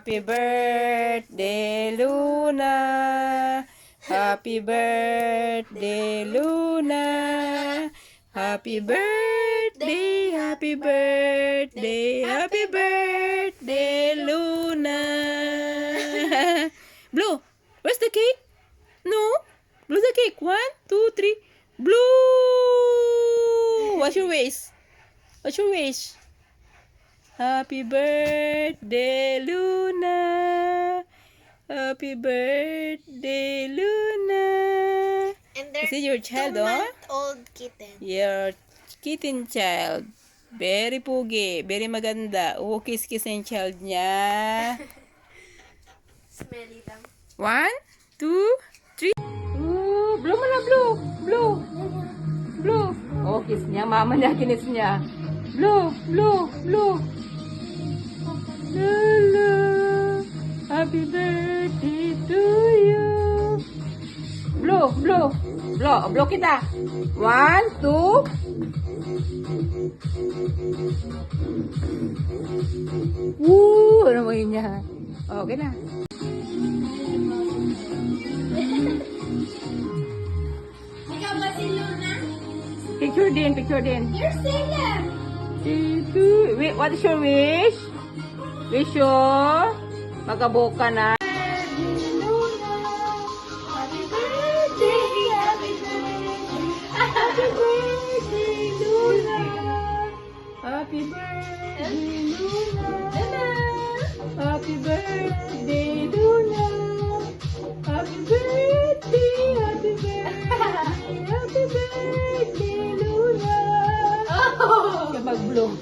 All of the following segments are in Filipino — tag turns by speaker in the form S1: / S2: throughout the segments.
S1: Happy birthday, Luna. Happy birthday, Luna. Happy birthday, happy birthday, happy birthday, Luna. Blue, where's the cake? No, blue the cake. 1, 2, 3. Blue. What's your wish? What's your wish? Happy birthday, Luna. Happy birthday, Luna.
S2: And there's
S1: Is it your child, oh?
S2: 2-month-old kitten.
S1: Your kitten child. Very pugi. Very maganda. Oh, kiss-kiss na yung child niya.
S2: Smelly lang.
S1: 1, 2, 3. Ooh, blue mo na, blue. Blue. Blue. Oh, kiss niya. Mama niya, kinis niya. Blue, blue, blue. Lulu. Happy birthday to you. Blue, blue. Blue, blue kita. 1, 2. Woo! Ano mo yun niya? Okay na.
S2: Ikaw ba si Luna?
S1: Picture din, picture din.
S2: You're Salem!
S1: Wait, what is your wish? Wish your magaboka na. Happy birthday, Luna. Happy birthday, Luna. Happy birthday, happy birthday, happy birthday, Luna. Kaya mag-blow.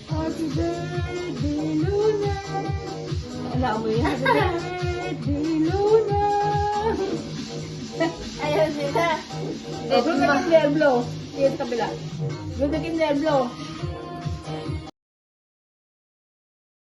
S1: Happy birthday, Luna. Alam mo yun, happy birthday, Luna.
S2: Ayaw nila.
S1: Blow ka kinder, blow. Sige sa kabila. Blow ka kinder, blow.